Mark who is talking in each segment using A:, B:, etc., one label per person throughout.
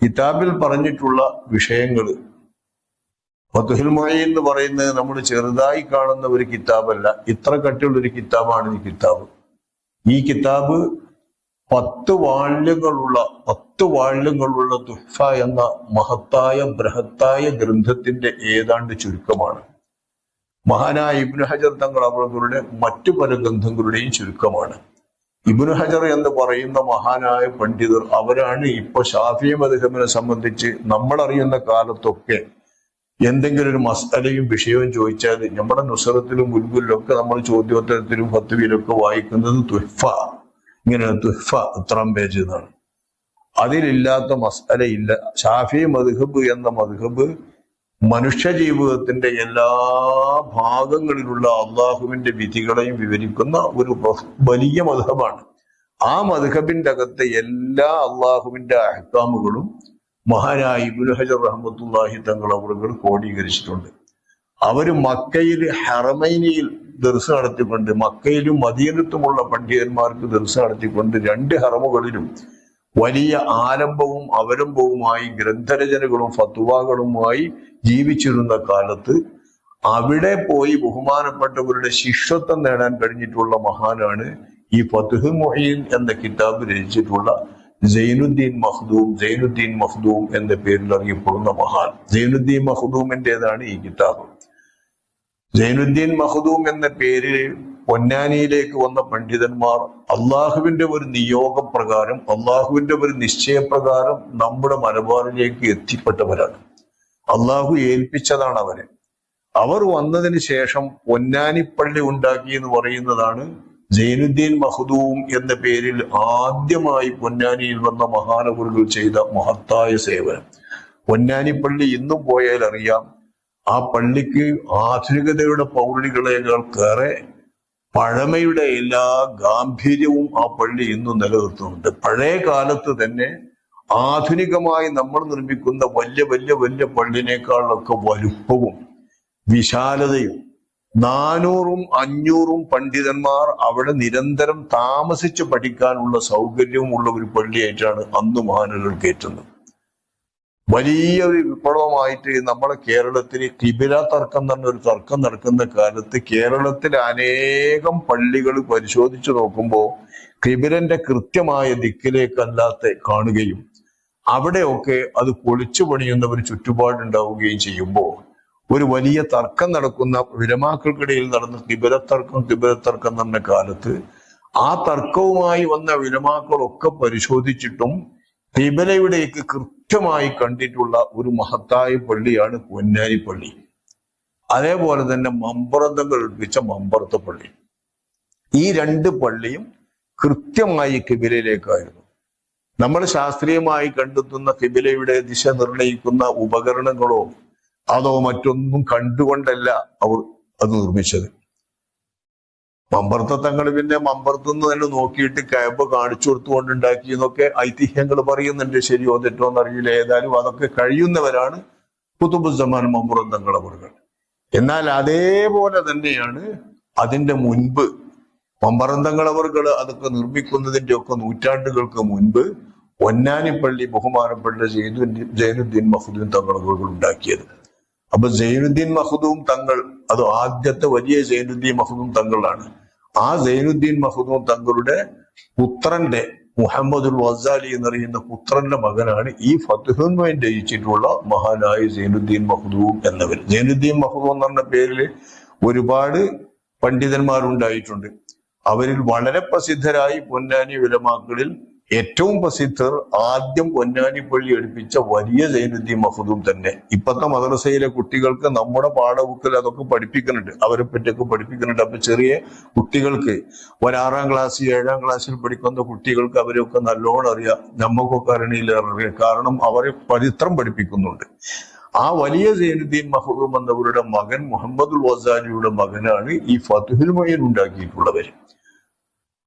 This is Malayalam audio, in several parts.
A: കിതാബിൽ പറഞ്ഞിട്ടുള്ള വിഷയങ്ങൾ ഫത്ഹുൽ മുഈൻ എന്ന് പറയുന്നത് നമ്മൾ ചെറുതായി കാണുന്ന ഒരു കിതാബല്ല, ഇത്ര കട്ടിയുള്ള ഒരു കിതാബാണ് ഈ കിതാബ്. ഈ കിതാബ് 10 വാള്യങ്ങളുള്ള തുഹ്ഫ എന്ന മഹത്തായ ബൃഹത്തായ ഗ്രന്ഥത്തിന്റെ ഏതാണ്ട് ചുരുക്കമാണ്. മഹാനായ ഇബ്നു ഹജർ തങ്ങൾ അവരുടെ മറ്റു പല ഗ്രന്ഥങ്ങളുടെയും ചുരുക്കമാണ്. ഇബ്നു ഹജർ എന്ന് പറയുന്ന മഹാനായ പണ്ഡിതർ, അവരാണ് ഇപ്പൊ ശാഫിഈ മദ്ഹബിനെ സംബന്ധിച്ച് നമ്മളറിയുന്ന കാലത്തൊക്കെ എന്തെങ്കിലും ഒരു മസ്അലയും വിഷയവും ചോദിച്ചാൽ നമ്മുടെ നുസ്രത്തിലും ബുൽബുലിലും ഒക്കെ നമ്മൾ ചോദ്യോത്തരത്തിലും ഫത്വയിലൊക്കെ വായിക്കുന്നത് തുഹ്ഫ, ഇങ്ങനെയാണ് തുഹ്ഫ ഇത്രാം പേജ് എന്നാണ്. അതിലില്ലാത്ത മസ്അല ഇല്ല. ശാഫിഈ മദ്ഹബ് എന്ന മദ്ഹബ് മനുഷ്യ ജീവിതത്തിന്റെ എല്ലാ ഭാഗങ്ങളിലുള്ള അള്ളാഹുവിന്റെ വിധികളെയും വിവരിക്കുന്ന ഒരു വലിയ മദ്ഹബാണ്. ആ മദ്ഹബിന്റെ അകത്തെ എല്ലാ അള്ളാഹുവിന്റെ അഹ്കാമുകളും മഹാനായ ഇബ്നു ഹജർ റഹ്മത്തുള്ളാഹി തങ്ങൾ അവർ ക്രോഡീകരിച്ചിട്ടുണ്ട്. അവര് മക്കയിൽ ഹറമൈനിയിൽ ദർസ് നടത്തിക്കൊണ്ട്, മക്കയിലും മദീനത്തുമുള്ള പണ്ഡിതന്മാർക്ക് ദർസ് നടത്തിക്കൊണ്ട് 2 ഹറമുകളിലും വലിയ ആലംബവും അവലംബവുമായി ഗ്രന്ഥരചനകളും ഫത്വാകളുമായി ജീവിച്ചിരുന്ന കാലത്ത് അവിടെ പോയി ബഹുമാനപ്പെട്ടവരുടെ ശിഷ്യത്വം നേടാൻ കഴിഞ്ഞിട്ടുള്ള മഹാനാണ് ഈ ഫത്ഹുൽ മുഈൻ എന്ന കിതാബ് രചിച്ചിട്ടുള്ള സൈനുദ്ദീൻ മഖ്ദൂം എന്ന പേരിൽ അറിയപ്പെടുന്ന മഹാൻ. സൈനുദ്ദീൻ മഖ്ദൂമിൻ്റെതാണ് ഈ കിതാബ്. സൈനുദ്ദീൻ മഖ്ദൂം എന്ന പേരിൽ പൊന്നാനിയിലേക്ക് വന്ന പണ്ഡിതന്മാർ അള്ളാഹുവിന്റെ ഒരു നിയോഗപ്രകാരം, അള്ളാഹുവിന്റെ ഒരു നിശ്ചയപ്രകാരം നമ്മുടെ മലബാറിലേക്ക് എത്തിപ്പെട്ടവരാണ്. അള്ളാഹു ഏൽപ്പിച്ചതാണ് അവരെ. അവർ വന്നതിന് ശേഷം പൊന്നാനിപ്പള്ളി ഉണ്ടാക്കി എന്ന് പറയുന്നതാണ് സൈനുദ്ദീൻ മഖ്ദൂം എന്ന പേരിൽ ആദ്യമായി പൊന്നാനിയിൽ വന്ന മഹാനവറുകൾ ചെയ്ത മഹത്തായ സേവനം. പൊന്നാനിപ്പള്ളി ഇന്നും പോയാൽ അറിയാം, ആ പള്ളിക്ക് ആധുനികതയുടെ പൗർണികളേക്കാളേറെ പഴമയുടെ എല്ലാ ഗാംഭീര്യവും ആ പള്ളി ഇന്നും നിലനിർത്തുന്നുണ്ട്. പഴയ കാലത്ത് തന്നെ ആധുനികമായി നമ്മൾ നിർമ്മിക്കുന്ന വലിയ പള്ളിനേക്കാളൊക്കെ വലുപ്പവും വിശാലതയും 400ഉം 500ഉം പണ്ഡിതന്മാർ അവിടെ നിരന്തരം താമസിച്ച് പഠിക്കാനുള്ള സൗകര്യവും ഉള്ള ഒരു പള്ളിയായിട്ടാണ് അന്ന് മഹാനുകൾ കയറ്റുന്നത്. വലിയൊരു വിപ്ലവമായിട്ട് നമ്മളെ കേരളത്തിൽ കിബില തർക്കം തന്നെ ഒരു തർക്കം നടക്കുന്ന കാലത്ത് കേരളത്തിലെ അനേകം പള്ളികൾ പരിശോധിച്ചു നോക്കുമ്പോൾ കിബിലന്റെ കൃത്യമായ ദിക്കിലേക്കല്ലാത്ത കാണുകയും അവിടെയൊക്കെ അത് പൊളിച്ചു പണിയുന്ന ഒരു ചുറ്റുപാടുണ്ടാവുകയും ചെയ്യുമ്പോൾ ഒരു വലിയ തർക്കം നടക്കുന്ന വിലമാക്കൾക്കിടയിൽ നടന്ന കിബില തർക്കം എന്ന കാലത്ത് ആ തർക്കവുമായി വന്ന വിലമാക്കളൊക്കെ പരിശോധിച്ചിട്ടും കിബിലയുടേക്ക് കൃത്യമായി കണ്ടിട്ടുള്ള ഒരു മഹത്തായ പള്ളിയാണ് പൊന്നാനി പള്ളി. അതേപോലെ തന്നെ മമ്പറന്തങ്ങൾ ഏൽപ്പിച്ച മമ്പറത്തെ പള്ളി. ഈ 2 പള്ളിയും കൃത്യമായി കിബിലയിലേക്കായിരുന്നു. നമ്മൾ ശാസ്ത്രീയമായി കണ്ടെത്തുന്ന കിബിലയുടെ ദിശ നിർണയിക്കുന്ന ഉപകരണങ്ങളോ അതോ മറ്റൊന്നും കണ്ടുകൊണ്ടല്ല അവർ അത് നിർമ്മിച്ചത്. മമ്പർത്ത തങ്ങൾ പിന്നെ മമ്പർത്തുനിന്ന് തന്നെ നോക്കിയിട്ട് കയബ് കാണിച്ചു കൊടുത്തുകൊണ്ടുണ്ടാക്കി എന്നൊക്കെ ഐതിഹ്യങ്ങൾ പറയുന്നുണ്ട്. ശരിയോ തെറ്റോ എന്നറിയില്ല. ഏതായാലും അതൊക്കെ കഴിയുന്നവരാണ് ഖുതുബുസ്സമാൻ മമ്പുറം തങ്ങൾ അവർ. എന്നാൽ അതേപോലെ തന്നെയാണ് അതിന്റെ മുൻപ് മമ്പറം തങ്ങൾ അവർ അതൊക്കെ നിർമ്മിക്കുന്നതിന്റെ ഒക്കെ നൂറ്റാണ്ടുകൾക്ക് മുൻപ് പൊന്നാനിപ്പള്ളി ബഹുമാനപ്പെട്ട സൈനുദ്ദീൻ മഖ്ദൂം തങ്ങൾ ഉണ്ടാക്കിയത്. അപ്പൊ സൈനുദ്ദീൻ മഖ്ദൂം തങ്ങൾ അത് ആദ്യത്തെ വലിയ സൈനുദ്ദീൻ മഖ്ദൂം തങ്ങളാണ്. ആ സൈനുദ്ദീൻ മഖ്ദൂം തങ്ങളുടെ പുത്രന്റെ മുഹമ്മദുൽ വസാലി എന്നറിയുന്ന പുത്രന്റെ മകനാണ് ഈ ഫത്ഹുൽ മുഈൻ രചിച്ചിട്ടുള്ള മഹാനായ സൈനുദ്ദീൻ മഖ്ദൂം എന്നവർ. സൈനുദ്ദീൻ മഖ്ദൂം എന്ന് പറഞ്ഞ പേരിൽ ഒരുപാട് പണ്ഡിതന്മാരുണ്ടായിട്ടുണ്ട്. അവരിൽ വളരെ പ്രസിദ്ധരായി പൊന്നാനി ഉലമാക്കളിൽ ഏറ്റവും പ്രസിദ്ധർ ആദ്യം പൊന്നാനി പള്ളി എടുപ്പിച്ച വലിയ സൈനുദ്ദീൻ മഖ്ദൂം തന്നെ. ഇപ്പത്തെ മദ്രസയിലെ കുട്ടികൾക്ക് നമ്മുടെ പാഠബുക്കിൽ അതൊക്കെ പഠിപ്പിക്കുന്നുണ്ട്, അവരെ പറ്റിയൊക്കെ പഠിപ്പിക്കുന്നുണ്ട്. അപ്പൊ ചെറിയ കുട്ടികൾക്ക് 6-ാം ക്ലാസ് 7-ാം ക്ലാസ്സിൽ പഠിക്കുന്ന കുട്ടികൾക്ക് അവരൊക്കെ നല്ലോണം അറിയാം. നമുക്കൊക്കെ അറിയില്ല, കാരണം അവരെ ചരിത്രം പഠിപ്പിക്കുന്നുണ്ട്. ആ വലിയ സൈനുദ്ദീൻ മഖ്ദൂം എന്നവരുടെ മകൻ മുഹമ്മദുൽ വസാലിയുടെ മകനാണ് ഈ ഫത്ഹുൽ മുഈൻ ഉണ്ടാക്കിയിട്ടുള്ളവർ.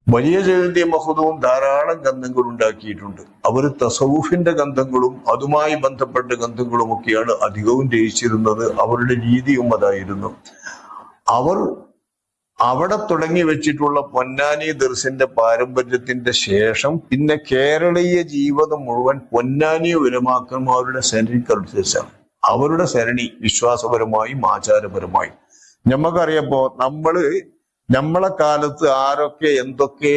A: വലിയ സൈനുദ്ദീൻ മഖ്ദൂം ധാരാളം ഗ്രന്ഥങ്ങൾ ഉണ്ടാക്കിയിട്ടുണ്ട്. അവർ തസവുഫിന്റെ ഗ്രന്ഥങ്ങളും അതുമായി ബന്ധപ്പെട്ട ഗ്രന്ഥങ്ങളും ഒക്കെയാണ് അധികവും രചിച്ചിരുന്നത്. അവരുടെ രീതിയും അതായിരുന്നു. അവർ അവിടെ തുടങ്ങി വെച്ചിട്ടുള്ള പൊന്നാനി ദർസിന്റെ പാരമ്പര്യത്തിന്റെ ശേഷം പിന്നെ കേരളീയ ജീവിതം മുഴുവൻ പൊന്നാനി ഉലമാക്കന്മാരുടെ സരണിക്കനുസരിച്ചാണ്. അവരുടെ സരണി വിശ്വാസപരമായും ആചാരപരമായും. നമുക്കറിയപ്പോ നമ്മളെ കാലത്ത് ആരൊക്കെ എന്തൊക്കെ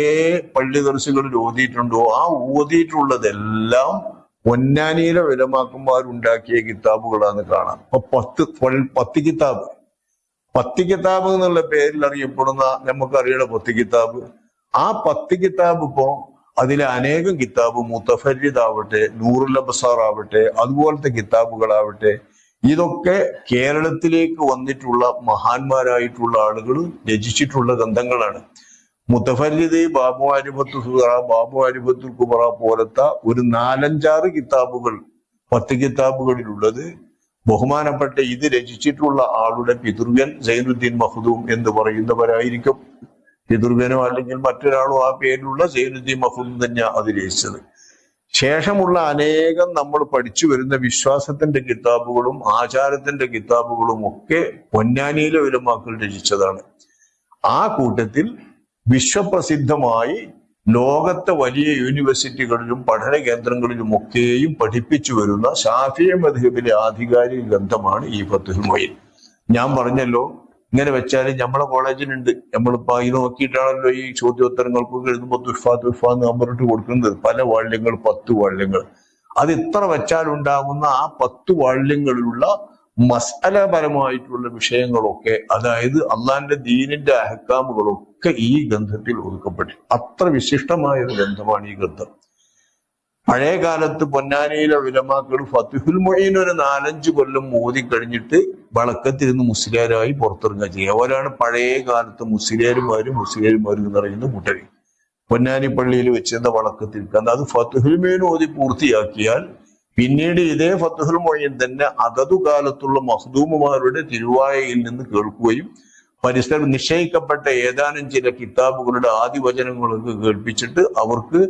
A: പള്ളി ദർസുകളിൽ ഓതിയിട്ടുണ്ടോ ആ ഓതിയിട്ടുള്ളതെല്ലാം പൊന്നാനിയിലെ ഉലമാക്കന്മാരുണ്ടാക്കിയ കിതാബുകളാണ് കാണാം. അപ്പൊ 10 കിതാബ്, 10 കിതാബ് എന്നുള്ള പേരിൽ അറിയപ്പെടുന്ന നമുക്കറിയണ 10 കിതാബ്, ആ 10 കിതാബ് ഇപ്പോ അതിലെ അനേകം കിതാബ് മുത്തഫരിദ് ആവട്ടെ, നൂറുൽ അബ്സാർ ആവട്ടെ, അതുപോലത്തെ കിതാബുകളാവട്ടെ, ഇതൊക്കെ കേരളത്തിലേക്ക് വന്നിട്ടുള്ള മഹാന്മാരായിട്ടുള്ള ആളുകൾ രചിച്ചിട്ടുള്ള ഗ്രന്ഥങ്ങളാണ്. മുത്തഫരിദ്, ബാബു ആരിഫത്തുൽ സുഗറ, ബാബു ആരിഫത്തുൽ കുബറ പോലത്തെ ഒരു 4-5 കിതാബുകൾ 10 കിതാബുകളിലുള്ളത് ബഹുമാനപ്പെട്ട ഇത് രചിച്ചിട്ടുള്ള ആളുടെ പിതൃവ്യൻ സൈനുദ്ദീൻ മഖ്ദൂം എന്ന് പറയുന്നവരായിരിക്കും. പിതൃവ്യനോ അല്ലെങ്കിൽ മറ്റൊരാളോ ആ പേരിലുള്ള സൈനുദ്ദീൻ മഖ്ദൂം തന്നെ അത് രചിച്ചത്. ശേഷമുള്ള അനേകം നമ്മൾ പഠിച്ചു വരുന്ന വിശ്വാസത്തിന്റെ കിതാബുകളും ആചാരത്തിന്റെ കിതാബുകളും ഒക്കെ പൊന്നാനിയിലെ ഉലമാക്കൾ രചിച്ചതാണ്. ആ കൂട്ടത്തിൽ വിശ്വപ്രസിദ്ധമായി ലോകത്തെ വലിയ യൂണിവേഴ്സിറ്റികളിലും പഠന കേന്ദ്രങ്ങളിലും ഒക്കെയും പഠിപ്പിച്ചു വരുന്ന ശാഫിഈ മദ്ഹബിലെ ആധികാരിക ഗ്രന്ഥമാണ് ഈ ഫത്ഹുൽ മുഈൻ. ഞാൻ പറഞ്ഞല്ലോ, ഇങ്ങനെ വെച്ചാൽ നമ്മളെ കോളേജിലുണ്ട്, നമ്മളിപ്പോ ഇത് നോക്കിയിട്ടാണല്ലോ ഈ ചോദ്യോത്തരങ്ങൾക്കൊക്കെ എഴുതുമ്പോൾ തുഫ നമ്പർ ഇട്ട് കൊടുക്കുന്നത്. പല വാള്യങ്ങൾ, 10 വാള്യങ്ങൾ. അത് ഇത്ര വെച്ചാൽ ഉണ്ടാകുന്ന ആ 10 വാള്യങ്ങളിലുള്ള മസ്അലപരമായിട്ടുള്ള വിഷയങ്ങളൊക്കെ, അതായത് അള്ളാന്റെ ദീനിന്റെ അഹ്കാമുകളൊക്കെ ഈ ഗ്രന്ഥത്തിൽ ഒതുക്കപ്പെട്ടു. അത്ര വിശിഷ്ടമായ ഒരു ഗ്രന്ഥമാണ് ഈ ഗ്രന്ഥം. പഴയ കാലത്ത് പൊന്നാനിയിലെ ഉലമാക്കൾ ഫത്ഹുൽ മുഈൻ ഒരു 4-5 കൊല്ലം ഓതി കഴിഞ്ഞിട്ട് വളക്കത്തിരുന്ന് മുസ്ലിയാരായി പുറത്തിറങ്ങുക ചെയ്യുക. അവരാണ് പഴയ കാലത്ത് മുസ്ലിയാരുമാരും എന്ന് പറയുന്ന കൂട്ടര് പൊന്നാനി പള്ളിയിൽ വെച്ചിരുന്ന വളക്കത്തിരിക്കുന്നത്. അത് ഫത്ഹുൽ മുഈൻ ഓതി പൂർത്തിയാക്കിയാൽ പിന്നീട് ഇതേ ഫത്ഹുൽ മുഈൻ തന്നെ അതതു കാലത്തുള്ള മഖ്ദൂമുമാരുടെ തിരുവായയിൽ നിന്ന് കേൾക്കുകയും പരിസരം നിശ്ചയിക്കപ്പെട്ട ഏതാനും ചില കിതാബുകളുടെ ആദിവചനങ്ങളൊക്കെ കേൾപ്പിച്ചിട്ട് അവർക്ക്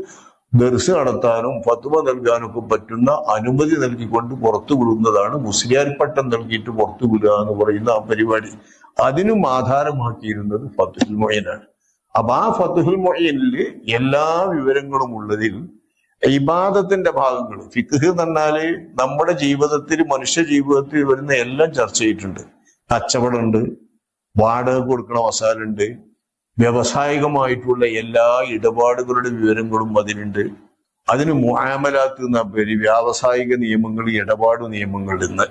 A: ദർസ് നടത്താനും ഫത്വ നൽകാനൊക്കെ പറ്റുന്ന അനുമതി നൽകിക്കൊണ്ട് പുറത്തു വിടുന്നതാണ് മുസ്ലിയാർ പട്ടം നൽകിയിട്ട് പുറത്തു വിടുക എന്ന് പറയുന്ന ആ പരിപാടി. അതിനും ആധാരമാക്കിയിരുന്നത് ഫത്ഹുൽ മുഈനാണ്. അപ്പൊ ആ ഫത്ഹുൽ മുഈനിൽ എല്ലാ വിവരങ്ങളും ഉള്ളതിൽ ഇബാദത്തിന്റെ ഭാഗങ്ങൾ, ഫിഖ് എന്ന് പറഞ്ഞാല് നമ്മുടെ ജീവിതത്തിൽ, മനുഷ്യ ജീവിതത്തിൽ വരുന്ന എല്ലാം ചർച്ച ചെയ്തിട്ടുണ്ട്. കച്ചവടമുണ്ട്, വാടക കൊടുക്കണ വസാലുണ്ട്, വ്യാവസായികമായിട്ടുള്ള എല്ലാ ഇടപാടുകളുടെ വിവരങ്ങളും അതിലുണ്ട്. അതിന് മുആമലാത്ത് എന്ന പേര്, വ്യാവസായിക നിയമങ്ങൾ, ഇടപാട് നിയമങ്ങൾ എന്ന്.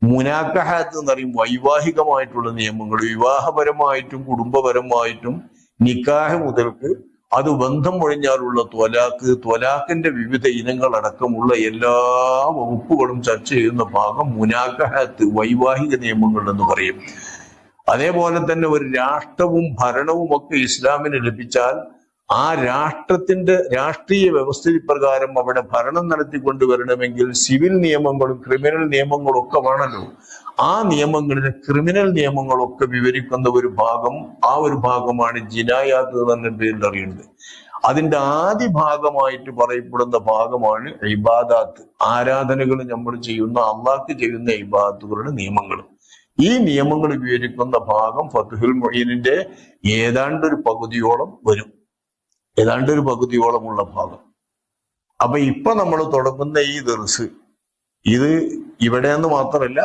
A: മുനാക്കഹാത്ത് എന്ന് പറയും വൈവാഹികമായിട്ടുള്ള നിയമങ്ങൾ, വിവാഹപരമായിട്ടും കുടുംബപരമായിട്ടും നിക്കാഹ് മുതൽക്ക് അത് ബന്ധം ഒഴിഞ്ഞാലുള്ള ത്വലാഖിന്റെ വിവിധ ഇനങ്ങൾ അടക്കമുള്ള എല്ലാ വകുപ്പുകളും ചർച്ച ചെയ്യുന്ന ഭാഗം മുനാക്കഹാത്ത്, വൈവാഹിക നിയമങ്ങൾ എന്ന് പറയും. അതേപോലെ തന്നെ ഒരു രാഷ്ട്രവും ഭരണവും ഒക്കെ ഇസ്ലാമിന് ലഭിച്ചാൽ ആ രാഷ്ട്രത്തിന്റെ രാഷ്ട്രീയ വ്യവസ്ഥ പ്രകാരം അവിടെ ഭരണം നടത്തിക്കൊണ്ടുവരണമെങ്കിൽ സിവിൽ നിയമങ്ങളും ക്രിമിനൽ നിയമങ്ങളും ഒക്കെ വേണമല്ലോ. ആ നിയമങ്ങളിലെ ക്രിമിനൽ നിയമങ്ങളൊക്കെ വിവരിക്കുന്ന ഒരു ഭാഗം, ആ ഒരു ഭാഗമാണ് ജിനായാത്ത് എന്ന പേരിൽ അറിയുന്നത്. അതിന്റെ ആദ്യ ഭാഗമായിട്ട് പറയപ്പെടുന്ന ഭാഗമാണ് ഇബാദാത്ത്, ആരാധനകൾ നമ്മൾ ചെയ്യുന്ന, അള്ളാഹ്ക്ക് ചെയ്യുന്ന ഇബാദത്തുകളുടെ നിയമങ്ങൾ. ഈ നിയമങ്ങൾ വിവരിക്കുന്ന ഭാഗം ഫത്ഹുൽ മുഈനിന്റെ ഏതാണ്ടൊരു പകുതിയോളം വരും, ഏതാണ്ടൊരു പകുതിയോളമുള്ള ഭാഗം. അപ്പൊ ഇപ്പൊ നമ്മൾ തുടങ്ങുന്ന ഈ ദർസ്, ഇത് ഇവിടെയെന്ന് മാത്രമല്ല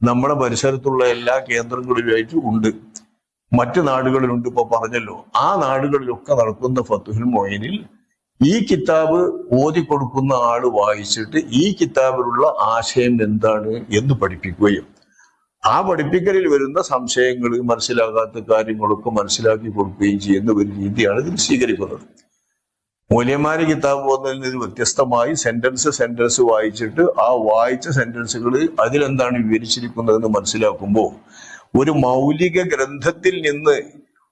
A: നമ്മുടെ പരിസരത്തുള്ള എല്ലാ കേന്ദ്രങ്ങളിലുമായിട്ട് ഉണ്ട്, മറ്റു നാടുകളിലുണ്ട്. ഇപ്പൊ പറഞ്ഞല്ലോ, ആ നാടുകളിലൊക്കെ നടക്കുന്ന ഫത്ഹുൽ മുഈനിൽ ഈ കിതാബ് ഓതി കൊടുക്കുന്ന ആള് വായിച്ചിട്ട് ഈ കിതാബിലുള്ള ആശയം എന്താണ് എന്ന് പഠിപ്പിക്കുകയും ആ പഠിപ്പിക്കലിൽ വരുന്ന സംശയങ്ങൾ, മനസ്സിലാകാത്ത കാര്യങ്ങളൊക്കെ മനസ്സിലാക്കി കൊടുക്കുകയും ചെയ്യുന്ന ഒരു രീതിയാണ് ഇതിൽ സ്വീകരിക്കുന്നത്. മൂല്യന്മാര് കിതാബ് പോകുന്നതിൽ നിന്ന് വ്യത്യസ്തമായി സെന്റൻസ് വായിച്ചിട്ട് ആ വായിച്ച സെന്റൻസുകൾ അതിലെന്താണ് വിവരിച്ചിരിക്കുന്നതെന്ന് മനസ്സിലാക്കുമ്പോൾ ഒരു മൗലിക ഗ്രന്ഥത്തിൽ നിന്ന്,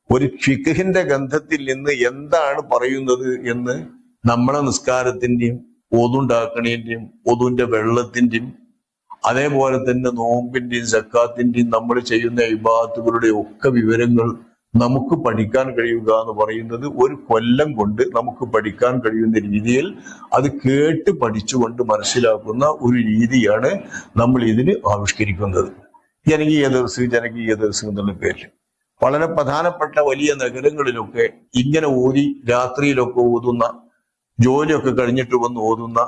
A: ഒരു ഫിഖ്ഹിന്റെ ഗ്രന്ഥത്തിൽ നിന്ന് എന്താണ് പറയുന്നത് എന്ന് നമ്മളെ നിസ്കാരത്തിന്റെയും ഒതുണ്ടാക്കണേന്റെയും ഒതുവിന്റെ വെള്ളത്തിന്റെയും അതേപോലെ തന്നെ നോമ്പിന്റെയും സക്കാത്തിന്റെയും നമ്മൾ ചെയ്യുന്ന ഇബാദത്തുകളുടെ ഒക്കെ വിവരങ്ങൾ നമുക്ക് പഠിക്കാൻ കഴിയുക എന്ന് പറയുന്നത് ഒരു കൊല്ലം കൊണ്ട് നമുക്ക് പഠിക്കാൻ കഴിയുന്ന രീതിയിൽ അത് കേട്ട് പഠിച്ചുകൊണ്ട് മനസ്സിലാക്കുന്ന ഒരു രീതിയാണ് നമ്മൾ ഇതിന് ആവിഷ്കരിക്കുന്നത്. ജനകീയ ദർസ് എന്നുള്ള പേരിൽ. വളരെ പ്രധാനപ്പെട്ട വലിയ നഗരങ്ങളിലൊക്കെ ഇങ്ങനെ ഓതി രാത്രിയിലൊക്കെ ഓതുന്ന, ജോലിയൊക്കെ കഴിഞ്ഞിട്ട് വന്ന് ഓതുന്ന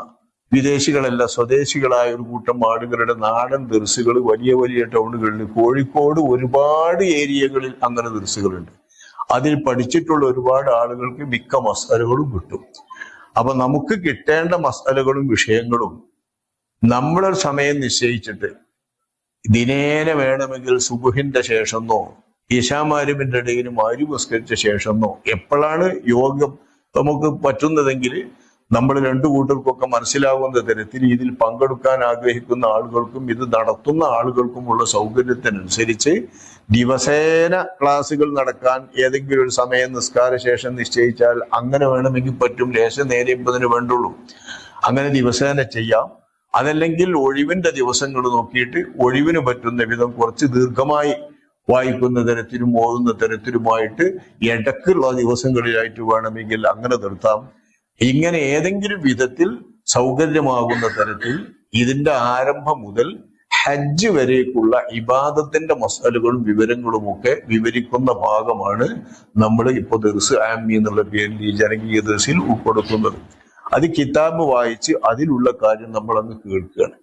A: വിദേശികളല്ല സ്വദേശികളായ ഒരു കൂട്ടം ആളുകളുടെ നാടൻ ദർസുകൾ വലിയ വലിയ ടൗണുകളിൽ, കോഴിക്കോട് ഒരുപാട് ഏരിയകളിൽ അങ്ങനെ ദർസുകളുണ്ട്. അതിൽ പഠിച്ചിട്ടുള്ള ഒരുപാട് ആളുകൾക്ക് മിക്ക മസ്അലകളും കിട്ടും. അപ്പൊ നമുക്ക് കിട്ടേണ്ട മസ്അലകളും വിഷയങ്ങളും നമ്മളൊരു സമയം നിശ്ചയിച്ചിട്ട് ദിനേന വേണമെങ്കിൽ സുബഹിന്റെ ശേഷമെന്നോ ഇശാമാരിമിന്റെ ഇടയിൽ മഗ്‌രിബ് നിസ്കരിച്ച ശേഷമെന്നോ എപ്പോഴാണ് യോഗം നമുക്ക് പറ്റുന്നതെങ്കിൽ നമ്മൾ രണ്ടു കൂട്ടർക്കൊക്കെ മനസ്സിലാകുന്ന തരത്തിൽ ഇതിൽ പങ്കെടുക്കാൻ ആഗ്രഹിക്കുന്ന ആളുകൾക്കും ഇത് നടത്തുന്ന ആളുകൾക്കുമുള്ള സൗകര്യത്തിനനുസരിച്ച് ദിവസേന ക്ലാസ്സുകൾ നടക്കാൻ ഏതെങ്കിലും ഒരു സമയം നിസ്കാര ശേഷം നിശ്ചയിച്ചാൽ അങ്ങനെ വേണമെങ്കിൽ പറ്റും. ലേശം നേരെ ഇപ്പതിന് വേണ്ടുള്ളൂ. അങ്ങനെ ദിവസേന ചെയ്യാം. അതല്ലെങ്കിൽ ഒഴിവിന്റെ ദിവസങ്ങൾ നോക്കിയിട്ട് ഒഴിവിന് പറ്റുന്ന വിധം കുറച്ച് ദീർഘമായി വായിക്കുന്ന തരത്തിലും ഓതുന്ന തരത്തിലുമായിട്ട് ഇടക്കുള്ള ദിവസങ്ങളിലായിട്ട് വേണമെങ്കിൽ അങ്ങനെ നിർത്താം. ഇങ്ങനെ ഏതെങ്കിലും വിധത്തിൽ സൗകര്യമാകുന്ന തരത്തിൽ ഇതിന്റെ ആരംഭം മുതൽ ഹജ്ജ് വരേക്കുള്ള ഇബാദത്തിന്റെ മസ്അലകളും വിവരങ്ങളും ഒക്കെ വിവരിക്കുന്ന ഭാഗമാണ് നമ്മൾ ഇപ്പോൾ ദർസ് ആമി എന്നുള്ള പേരിൽ ഈ ജനകീയ ദർസിൽ ഉൾപ്പെടുത്തുന്നത്. അത് കിതാബ് വായിച്ച് അതിലുള്ള കാര്യം നമ്മൾ അങ്ങ് കേൾക്കുകയാണ്.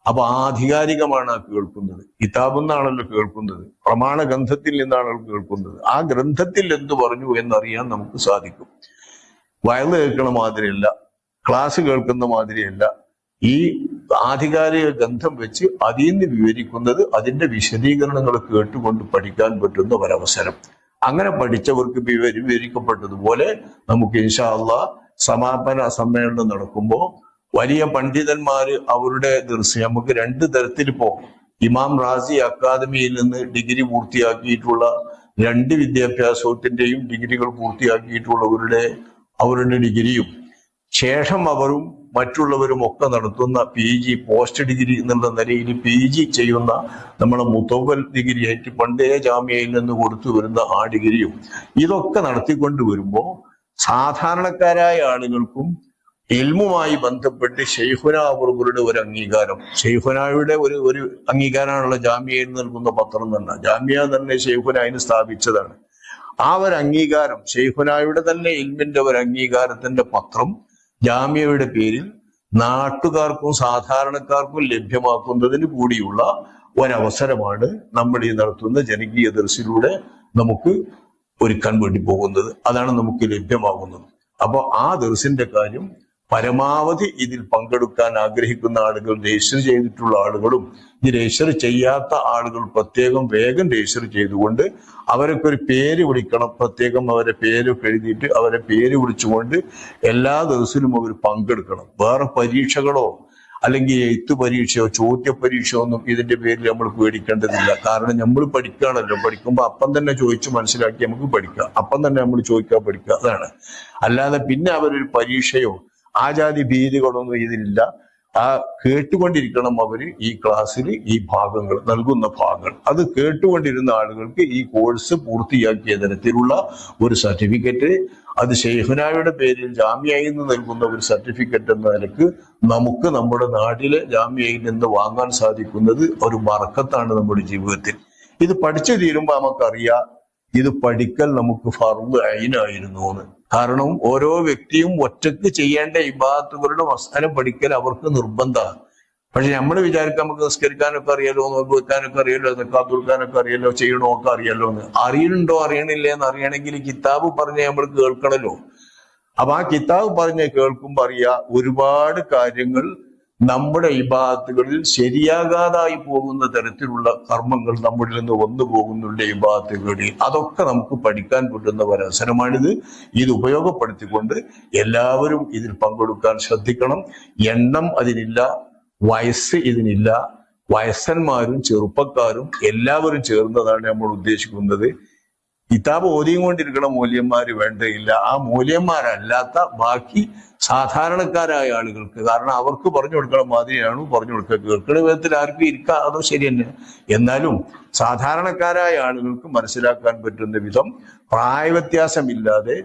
A: അപ്പൊ ആധികാരികമാണ് ആ കേൾക്കുന്നത്. കിതാബിൽ നിന്നാണല്ലോ കേൾക്കുന്നത്, പ്രമാണ ഗ്രന്ഥത്തിൽ നിന്നാണല്ലോ കേൾക്കുന്നത്. ആ ഗ്രന്ഥത്തിൽ എന്ത് പറഞ്ഞു എന്നറിയാൻ നമുക്ക് സാധിക്കും. വയല് കേൾക്കുന്ന മാതിരിയല്ല, ക്ലാസ് കേൾക്കുന്ന മാതിരിയല്ല. ഈ ആധികാരിക ഗ്രന്ഥം വെച്ച് അതിൽ നിന്ന് വിവരിക്കുന്നത്, അതിന്റെ വിശദീകരണങ്ങൾ കേട്ടുകൊണ്ട് പഠിക്കാൻ പറ്റുന്ന ഒരവസരം. അങ്ങനെ പഠിച്ചവർക്ക് വിവരിക്കപ്പെട്ടതുപോലെ നമുക്ക് ഇൻഷാ അല്ലാഹ് സമാപന സമ്മേളനം നടക്കുമ്പോൾ വലിയ പണ്ഡിതന്മാര് അവരുടെ ദർസ് നമുക്ക് രണ്ട് തരത്തിൽ പോകും. ഇമാം റാസി അക്കാദമിയിൽ നിന്ന് ഡിഗ്രി പൂർത്തിയാക്കിയിട്ടുള്ള, രണ്ട് വിദ്യാഭ്യാസത്തിന്റെയും ഡിഗ്രികൾ പൂർത്തിയാക്കിയിട്ടുള്ളവരുടെ ഡിഗ്രിയും ശേഷം അവരും മറ്റുള്ളവരും ഒക്കെ നടത്തുന്ന PG പോസ്റ്റ് ഡിഗ്രി എന്നുള്ള നിലയിൽ PG ചെയ്യുന്ന നമ്മളെ മുത്തവൽ ഡിഗ്രി ആയിട്ട് പണ്ടേ ജാമ്യയിൽ നിന്ന് കൊടുത്തു വരുന്ന ആ ഡിഗ്രിയും ഇതൊക്കെ നടത്തിക്കൊണ്ട് വരുമ്പോൾ സാധാരണക്കാരായ ആളുകൾക്കും ഇൽമുമായി ബന്ധപ്പെട്ട് ശൈഖുന അവറുകളുടെ ഒരു അംഗീകാരം, ശൈഖുനായുടെ ഒരു അംഗീകാരമാണുള്ള ജാമ്യയിൽ നൽകുന്ന പത്രം തന്നെ. ജാമ്യ തന്നെ ശൈഖുന അതിന് സ്ഥാപിച്ചതാണ്. ആ ഒരു അംഗീകാരം, ശൈഖുനായുടെ തന്നെ ഇൽമിന്റെ ഒരു അംഗീകാരത്തിന്റെ പത്രം ജാമ്യയുടെ പേരിൽ നാട്ടുകാർക്കും സാധാരണക്കാർക്കും ലഭ്യമാക്കുന്നതിന് കൂടിയുള്ള ഒരവസരമാണ് നമ്മൾ ഈ നടത്തുന്ന ജനകീയ ദർസിലൂടെ നമുക്ക് ഒരുക്കാൻ വേണ്ടി പോകുന്നത്. അതാണ് നമുക്ക് ലഭ്യമാകുന്നത്. അപ്പൊ ആ ദർസിന്റെ കാര്യം പരമാവധി ഇതിൽ പങ്കെടുക്കാൻ ആഗ്രഹിക്കുന്ന ആളുകൾ, രജിസ്റ്റർ ചെയ്തിട്ടുള്ള ആളുകളും ഈ രജിസ്റ്റർ ചെയ്യാത്ത ആളുകൾ പ്രത്യേകം വേഗം രജിസ്റ്റർ ചെയ്തുകൊണ്ട് അവരൊക്കെ ഒരു പേര് വിളിക്കണം. പ്രത്യേകം അവരെ പേരൊക്കെ എഴുതിയിട്ട് അവരെ പേര് വിളിച്ചുകൊണ്ട് എല്ലാ ദിവസത്തിലും അവർ പങ്കെടുക്കണം. വേറെ പരീക്ഷകളോ അല്ലെങ്കിൽ എഴുത്ത് പരീക്ഷയോ ചോദ്യ പരീക്ഷയോ ഒന്നും ഇതിന്റെ പേരിൽ നമ്മൾ പേടിക്കേണ്ടതില്ല. കാരണം നമ്മൾ പഠിക്കുകയാണല്ലോ. പഠിക്കുമ്പോൾ അപ്പം തന്നെ ചോദിച്ച് മനസ്സിലാക്കി നമുക്ക് പഠിക്കാം. അപ്പം തന്നെ നമ്മൾ ചോദിക്കാൻ പഠിക്കുക. അതാണ്. അല്ലാതെ പിന്നെ അവരൊരു പരീക്ഷയോ ആജാതി ഭീതികളൊന്നും ഇതിലില്ല. ആ കേട്ടുകൊണ്ടിരിക്കണം അവര് ഈ ക്ലാസ്സിൽ ഈ ഭാഗങ്ങൾ നൽകുന്ന ഭാഗങ്ങൾ. അത് കേട്ടുകൊണ്ടിരുന്ന ആളുകൾക്ക് ഈ കോഴ്സ് പൂർത്തിയാക്കിയ തരത്തിലുള്ള ഒരു സർട്ടിഫിക്കറ്റ്, അത് ശൈഖുനായുടെ പേരിൽ ജാമ്യയിൽ നിന്ന് നൽകുന്ന ഒരു സർട്ടിഫിക്കറ്റ് എന്ന നിലക്ക് നമുക്ക് നമ്മുടെ നാട്ടിലെ ജാമ്യയിൽ നിന്ന് വാങ്ങാൻ സാധിക്കുന്നത് ഒരു ബർക്കത്താണ് നമ്മുടെ ജീവിതത്തിൽ. ഇത് പഠിച്ചു തീരുമ്പോൾ നമുക്കറിയാം ഇത് പഠിക്കൽ നമുക്ക് ഫർദ് ഐനായിരുന്നു എന്ന്. കാരണം ഓരോ വ്യക്തിയും ഒറ്റക്ക് ചെയ്യേണ്ട ഇബാദത്തുകളുടെ മസ്അല പഠിക്കൽ അവർക്ക് നിർബന്ധമാണ്. പക്ഷെ നമ്മൾ വിചാരിക്കാം നമുക്ക് നിസ്കരിക്കാനൊക്കെ അറിയാലോ, നോമ്പ് വെക്കാനൊക്കെ അറിയാലോ, സക്കാത്ത് കൊടുക്കാനൊക്കെ അറിയാലോ, ചെയ്യണമൊക്കെ അറിയാലോ എന്ന്. അറിയണുണ്ടോ അറിയണില്ലേ എന്ന് അറിയണമെങ്കിൽ കിതാബ് പറഞ്ഞ് നമ്മൾ കേൾക്കണല്ലോ. അപ്പൊ ആ കിതാബ് പറഞ്ഞ് കേൾക്കുമ്പോൾ അറിയാം ഒരുപാട് കാര്യങ്ങൾ നമ്മുടെ ഇബാദത്തുകളിൽ ശരിയാകാതായി പോകുന്ന തരത്തിലുള്ള കർമ്മങ്ങൾ നമ്മളിൽ നിന്ന് വന്നു പോകുന്നുണ്ട് ഇബാദത്തുകളിൽ. അതൊക്കെ നമുക്ക് പഠിക്കാൻ പറ്റുന്ന ഒരവസരമാണിത്. ഇത് ഉപയോഗപ്പെടുത്തിക്കൊണ്ട് എല്ലാവരും ഇതിൽ പങ്കെടുക്കാൻ ശ്രദ്ധിക്കണം. എണ്ണം അതിനില്ല, വയസ്സ് ഇതിനില്ല. വയസ്സന്മാരും ചെറുപ്പക്കാരും എല്ലാവരും ചേർന്നതാണ് നമ്മൾ ഉദ്ദേശിക്കുന്നത്. കിതാബ് ഓതിയും കൊണ്ടിരിക്കണ മൂല്യന്മാര് വേണ്ടയില്ല. ആ മൂല്യന്മാരല്ലാത്ത ബാക്കി സാധാരണക്കാരായ ആളുകൾക്ക്, കാരണം അവർക്ക് പറഞ്ഞു കൊടുക്കണ മാതിരിയാണ് പറഞ്ഞു കൊടുക്കുക. കേൾക്കുന്ന വിധത്തിൽ ആർക്കും ഇരിക്കാം, അതോ ശരി തന്നെ. എന്നാലും സാധാരണക്കാരായ ആളുകൾക്ക് മനസ്സിലാക്കാൻ പറ്റുന്ന വിധം പ്രായവ്യത്യാസമില്ലാതെ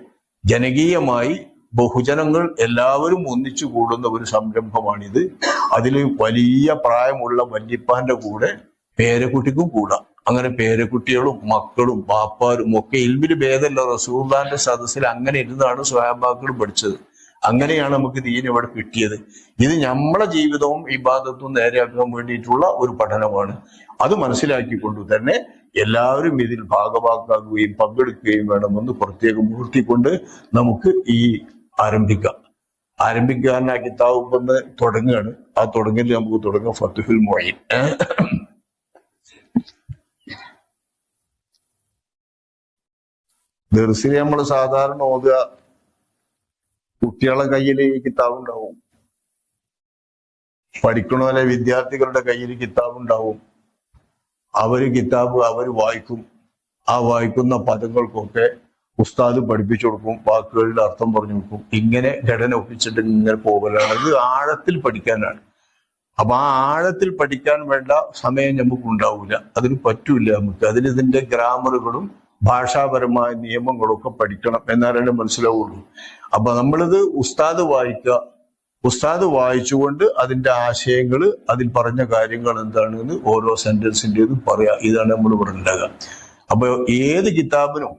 A: ജനകീയമായി ബഹുജനങ്ങൾ എല്ലാവരും ഒന്നിച്ചു കൂടുന്ന ഒരു സംരംഭമാണിത്. അതിൽ വലിയ പ്രായമുള്ള വല്യപ്പാന്റെ കൂടെ പേരക്കുട്ടിക്കും കൂടാം. അങ്ങനെ പേരക്കുട്ടികളും മക്കളും പാപ്പാരും ഒക്കെ ഇൽമിന് ഭേദമല്ല. റസൂലുള്ളാഹിന്റെ സദസ്സിൽ അങ്ങനെ ഇരുന്നാണ് സ്വഹാബാക്കൾ പഠിച്ചത്. അങ്ങനെയാണ് നമുക്ക് ദീൻ ഇവിടെ കിട്ടിയത്. ഇത് നമ്മളെ ജീവിതവും ഇബാദത്തും നേരെയാക്കാൻ വേണ്ടിയിട്ടുള്ള ഒരു പഠനമാണ്. അത് മനസ്സിലാക്കിക്കൊണ്ട് തന്നെ എല്ലാവരും ഇതിൽ ഭാഗഭാക്കാകുകയും പങ്കെടുക്കുകയും വേണമെന്ന് പ്രത്യേകം ഉണർത്തിക്കൊണ്ട് നമുക്ക് ആരംഭിക്കാൻ ആ കിതാബ് ഒന്ന് തുടങ്ങുകയാണ്. ആ തുടങ്ങൽ നമുക്ക് തുടങ്ങാം. ഫത്ഹുൽ മുഈൻ. ദർസിൽ നമ്മൾ സാധാരണ ഓതുക, കുട്ടികളെ കയ്യിൽ ഈ കിതാബ് ഉണ്ടാവും, പഠിക്കണ വിദ്യാർത്ഥികളുടെ കയ്യിൽ കിതാബ് ഉണ്ടാവും. അവര് വായിക്കും. ആ വായിക്കുന്ന പദങ്ങൾക്കൊക്കെ ഉസ്താദ് പഠിപ്പിച്ചു കൊടുക്കും, വാക്കുകളുടെ അർത്ഥം പറഞ്ഞു കൊടുക്കും. ഇങ്ങനെ ഘടന ഒപ്പിച്ചിട്ട് ഇങ്ങനെ പോകലാണ്. ഇത് ആഴത്തിൽ പഠിക്കാനാണ്. അപ്പൊ ആ ആഴത്തിൽ പഠിക്കാൻ വേണ്ട സമയം നമുക്ക് ഉണ്ടാവില്ല, അതിന് പറ്റൂല നമുക്ക്. ഇതിന്റെ ഗ്രാമറുകളും ഭാഷാപരമായ നിയമങ്ങളും ഒക്കെ പഠിക്കണം, എന്നാലേ മനസ്സിലാവുള്ളൂ. അപ്പൊ നമ്മളിത് ഉസ്താദ് വായിച്ചുകൊണ്ട് അതിന്റെ ആശയങ്ങൾ, അതിൽ പറഞ്ഞ കാര്യങ്ങൾ എന്താണെന്ന് ഓരോ സെന്റൻസിന്റേതും പറയാ. ഇതാണ് നമ്മൾ ഇവിടെ ഉണ്ടാകുക. അപ്പൊ ഏത് കിതാബിനും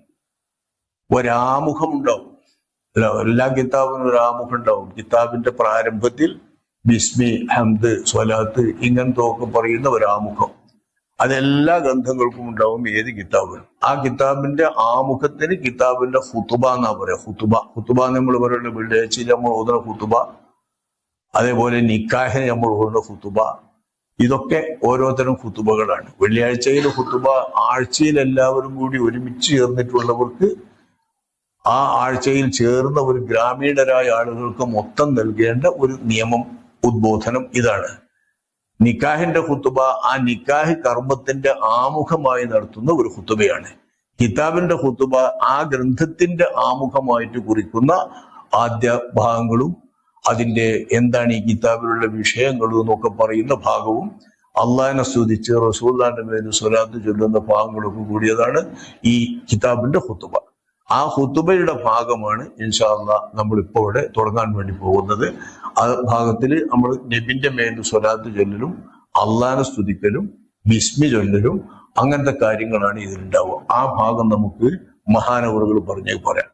A: ഒരാമുഖം ഉണ്ടാവും. എല്ലാ കിതാബിനും ഒരാമുഖം ഉണ്ടാവും. കിതാബിന്റെ പ്രാരംഭത്തിൽ ബിസ്മി, ഹംദ്, സ്വലാത്ത് ഇങ്ങനത്തെ ഒക്കെ പറയുന്ന ഒരാമുഖം അതെല്ലാ ഗ്രന്ഥങ്ങൾക്കും ഉണ്ടാവും. ഏത് കിതാബിനും ആ കിതാബിന്റെ ആമുഖത്തിന് കിതാബിന്റെ ഖുതുബ എന്നാ പറയാ. ഖുതുബ നമ്മൾ പറയുന്നത് വെള്ളിയാഴ്ചയിൽ നമ്മൾ ഓതുന്ന ഖുതുബ, അതേപോലെ നിക്കാഹിന് നമ്മൾ ഓതുന്ന ഖുതുബ. ഇതൊക്കെ ഓരോരുത്തരും ഖുതുബകളാണ്. വെള്ളിയാഴ്ചയിലെ ഖുതുബ ആഴ്ചയിൽ എല്ലാവരും കൂടി ഒരുമിച്ച് ചേർന്നിട്ടുള്ളവർക്ക്, ആ ആഴ്ചയിൽ ചേർന്ന ഒരു ഗ്രാമീണരായ ആളുകൾക്ക് മൊത്തം നൽകേണ്ട ഒരു നിയമം, ഉദ്ബോധനം ഇതാണ്. നിക്കാഹിന്റെ ഖുതുബ ആ നിക്കാഹ് കർമ്മത്തിന്റെ ആമുഖമായി നടത്തുന്ന ഒരു ഖുതുബയാണ്. കിതാബിന്റെ ഖുതുബ ആ ഗ്രന്ഥത്തിന്റെ ആമുഖമായിട്ട് കുറിക്കുന്ന ആദ്യ ഭാഗങ്ങളും അതിന്റെ എന്താണ് ഈ കിതാബിലുള്ള വിഷയങ്ങളും എന്നൊക്കെ പറയുന്ന ഭാഗവും അള്ളാഹിനെ സ്തുതിച്ച് റസൂലുള്ളാഹിന്റെ മേൽ സ്വലാത്ത് ചൊല്ലുന്ന ഭാഗങ്ങളൊക്കെ കൂടിയതാണ് ഈ കിതാബിന്റെ ഖുതുബ. ആ ഖുതുബയുടെ ഭാഗമാണ് ഇൻഷാ അല്ലാഹ് നമ്മളിപ്പോ ഇവിടെ തുടങ്ങാൻ വേണ്ടി പോകുന്നത്. ആ ഭാഗത്തിൽ നമ്മൾ നബിന്റെ മേൽ സ്വലാത്ത് ചൊല്ലലും അള്ളാഹിനെ സ്തുതിക്കലും ബിസ്മി ചൊല്ലലും അങ്ങനത്തെ കാര്യങ്ങളാണ് ഇതിലുണ്ടാവുക. ആ ഭാഗം നമുക്ക് മഹാനവറുകൾ പറഞ്ഞു പറയാം.